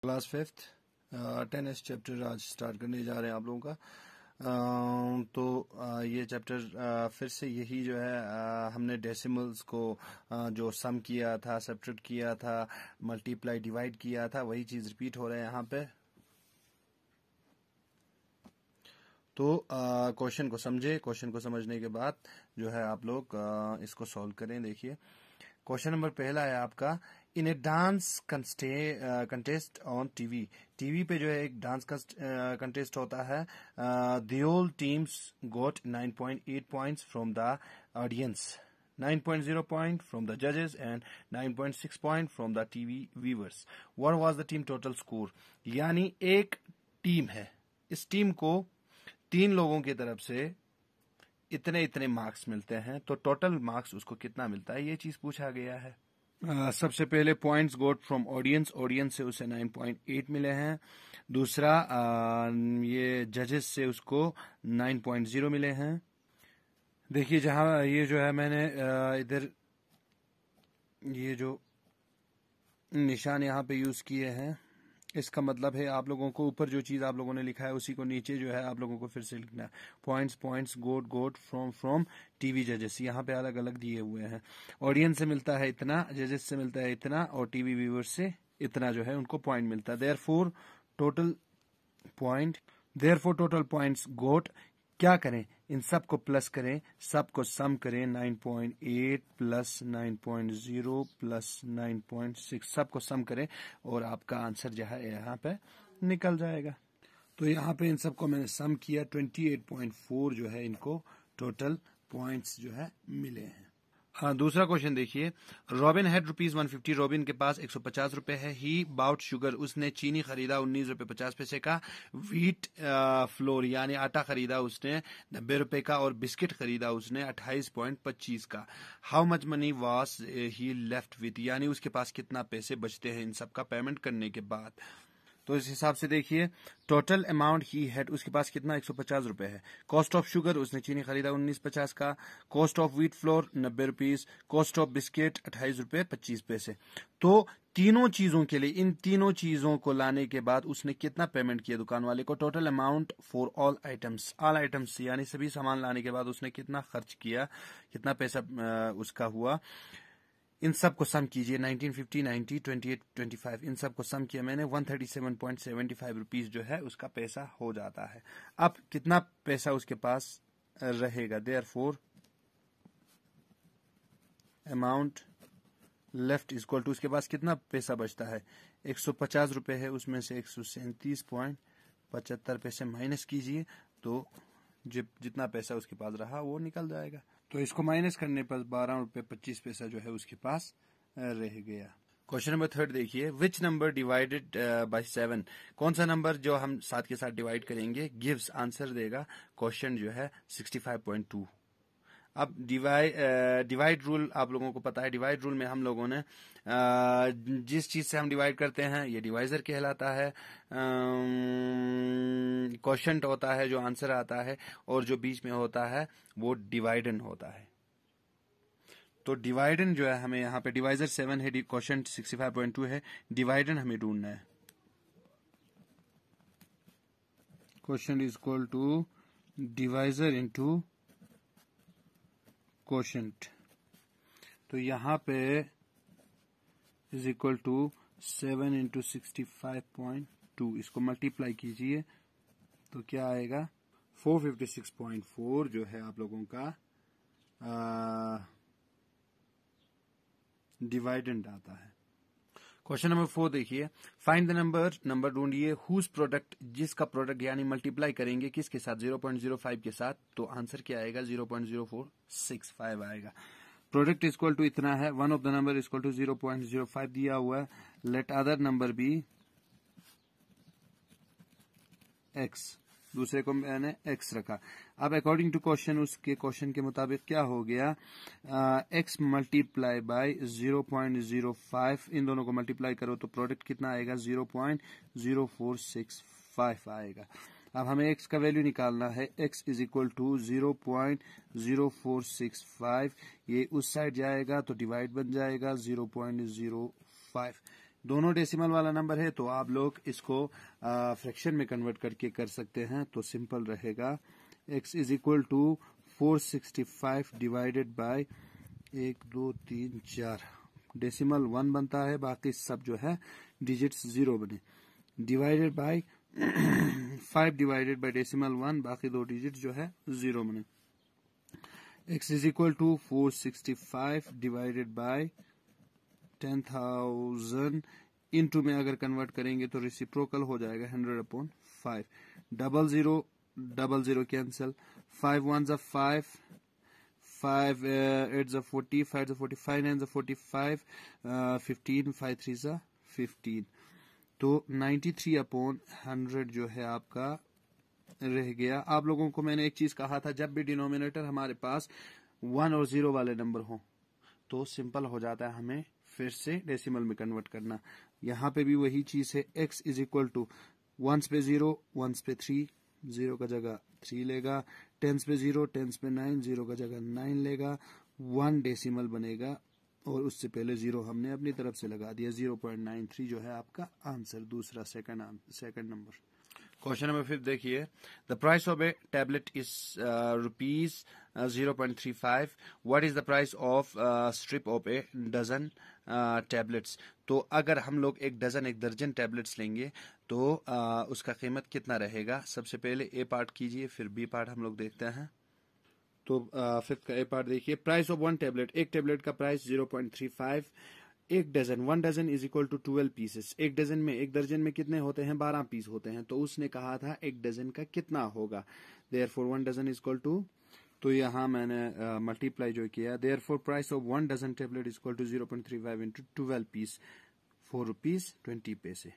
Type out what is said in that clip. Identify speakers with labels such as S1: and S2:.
S1: Class fifth 10th chapter आज start करने जा रहे हैं आप लोगों का। ये चैप्टर फिर से यही जो है हमने डेसिमल्स को जो सम किया था, सब्ट्रैक्ट किया था, मल्टीप्लाई डिवाइड किया था, वही चीज रिपीट हो रहा है यहाँ पे। तो क्वेश्चन को समझे, क्वेश्चन को समझने के बाद जो है आप लोग इसको सॉल्व करें। देखिए क्वेश्चन नंबर पहला है आपका, in a dance contest on TV. TV पे जो है एक डांस कंटेस्ट होता है। The all teams got 9.8 points from the audience, 9.0 point from the judges and 9.6 point from the TV viewers. What was the team total score? यानी एक team है, इस टीम को 3 लोगों की तरफ से इतने इतने मार्क्स मिलते हैं, तो टोटल मार्क्स उसको कितना मिलता है, ये चीज पूछा गया है। सबसे पहले points got from audience, audience से उसे 9.8 मिले हैं। दूसरा ये जजेस से उसको 9.0 मिले हैं। देखिए जहां ये जो है मैंने इधर ये जो निशान यहाँ पे यूज किए हैं, इसका मतलब है आप लोगों को ऊपर जो चीज आप लोगों ने लिखा है उसी को नीचे जो है आप लोगों को फिर से लिखना है। पॉइंट्स गोट फ्रॉम टीवी जजेस, यहाँ पे अलग अलग दिए हुए हैं। ऑडियंस से मिलता है इतना, जजेस से मिलता है इतना, और टीवी व्यूअर्स से इतना जो है उनको पॉइंट मिलता है। देयरफॉर टोटल पॉइंट्स गोट, क्या करें, इन सब को प्लस करें, सबको सम करें, 9.8 प्लस 9.0 प्लस 9.6 सबको सम करें और आपका आंसर जो है यहाँ पे निकल जाएगा। तो यहाँ पे इन सबको मैंने सम किया, 28.4 जो है इनको टोटल पॉइंट्स जो है मिले हैं। हाँ, दूसरा क्वेश्चन देखिए, रॉबिन हैड ₹150, रॉबिन के पास 150 रुपए है। ही बाउट शुगर, उसने चीनी खरीदा 19 रुपए 50 पैसे का। व्हीट फ्लोर यानी आटा खरीदा उसने 90 रुपए का, और बिस्किट खरीदा उसने 28.25 का। How much money was he left with, यानी उसके पास कितना पैसे बचते हैं इन सब का पेमेंट करने के बाद। तो इस हिसाब से देखिए, टोटल अमाउंट ही हैड, उसके पास कितना 150 रुपए है। कॉस्ट ऑफ शुगर, उसने चीनी खरीदा 19.50 का। Cost of wheat flour 90 rupees. Cost of biscuit 28 रुपए 25 पैसे। तो तीनों चीजों के लिए, इन तीनों चीजों को लाने के बाद उसने कितना पेमेंट किया दुकान वाले को। Total amount for all items यानी सभी सामान लाने के बाद उसने कितना खर्च किया, कितना पैसा उसका हुआ। इन सब को सम कीजिए, 1950, 90, 28, 25, इन सब को सम किया मैंने, 137.75 रुपीज जो है उसका पैसा हो जाता है। अब कितना पैसा उसके पास रहेगा, therefore amount left is equal to, उसके पास कितना पैसा बचता है, 150 रुपए है, उसमें से 137.75 पैसे माइनस कीजिए, तो जितना पैसा उसके पास रहा वो निकल जाएगा। तो इसको माइनस करने पर 12 रुपए 25 पैसा जो है उसके पास रह गया। क्वेश्चन नंबर 3 देखिए, विच नंबर डिवाइडेड बाय 7, कौन सा नंबर जो हम 7 के साथ डिवाइड करेंगे गिव्स, आंसर देगा क्वेश्चन जो है 65.2। अब डिवाइड रूल आप लोगों को पता है। डिवाइड रूल में हम लोगों ने जिस चीज से हम डिवाइड करते हैं ये डिवाइजर कहलाता है। क्वोशंट होता है जो आंसर आता है, और जो बीच में होता है वो डिवाइडेंड होता है। तो डिवाइडेंड जो है हमें यहाँ पे, डिवाइजर 7 है, क्वोशंट 65.2 है, डिवाइडेंड हमें ढूंढना है। Quotient is equal to divisor into quotient. तो यहाँ पे इज इक्वल टू 7 इंटू 65.2, इसको मल्टीप्लाई कीजिए तो क्या आएगा, 456.4 जो है आप लोगों का डिवाइडेंड आता है। क्वेश्चन नंबर 4 देखिए, फाइंड द नंबर ढूंढिए हुज प्रोडक्ट, जिसका प्रोडक्ट यानी मल्टीप्लाई करेंगे किसके साथ, 0.05 के साथ, तो आंसर क्या आएगा 0.0465 आएगा। प्रोडक्ट इक्वल टू इतना है, one of the number equal to 0.05 दिया हुआ है, let other number be x, दूसरे को मैंने एक्स रखा। अब अकॉर्डिंग टू क्वेश्चन, उसके क्वेश्चन के मुताबिक क्या हो गया, एक्स मल्टीप्लाई बाय 0.05, इन दोनों को मल्टीप्लाई करो तो प्रोडक्ट कितना आएगा 0.0465 आएगा। अब हमें एक्स का वैल्यू निकालना है, एक्स इज इक्वल टू 0.0465, ये उस साइड जाएगा तो डिवाइड बन जाएगा 0.05, दोनों डेसिमल वाला नंबर है तो आप लोग इसको फ्रैक्शन में कन्वर्ट करके कर सकते हैं, तो सिंपल रहेगा x is equal to 465 divided by 1 2 3 4 decimal 1 बनता है, बाकी सब जो है डिजिट्स 0 बने, divided by 5 divided by decimal 1, बाकी दो डिजिट जो है 0 बने। x is equal to 465 divided by 10,000 into में अगर कन्वर्ट करेंगे तो रेसिप्रोकल हो जाएगा 100/5, double zero cancel, 5 1s 5, 5 8s 40, 5 45, 9s 45, 15, 5 3s 15, तो 93/100 जो है आपका रह गया। आप लोगों को मैंने एक चीज कहा था, जब भी डिनोमिनेटर हमारे पास 1 और 0 वाले नंबर हो तो सिंपल हो जाता है हमें फिर से डेसिमल में कन्वर्ट करना। यहाँ पे भी वही चीज है, x is equal to 1s पे 0, 1s पे 3, 0 का जगह 3 लेगा, 10s पे 0, 10s पे 9, 0 का जगह 9 लेगा, 1 डेसिमल बनेगा और उससे पहले 0 हमने अपनी तरफ से लगा दिया, 0.93 जो है आपका आंसर, दूसरा सेकंड नंबर। क्वेश्चन नंबर 5 देखिए, the price of a tablet is rupees 0.35, what is the price of strip of a dozen tablets. तो अगर हम लोग एक दर्जन टैबलेट्स लेंगे तो उसका कीमत कितना रहेगा। सबसे पहले ए पार्ट कीजिए, फिर बी पार्ट हम लोग देखते हैं। तो फिफ्थ का ए पार्ट देखिए, प्राइस ऑफ 1 टैबलेट, एक टैबलेट का प्राइस 0.35, एक dozen, 1 dozen is equal to 12 pieces, एक दर्जन में कितने होते हैं, 12 पीस होते हैं, तो उसने कहा था एक डजन का कितना होगा, therefore 1 dozen is equal to, तो यहाँ मैंने मल्टीप्लाई जो किया, therefore price of 1 dozen tablet is equal to 0.35 into 12 piece, ₹4.20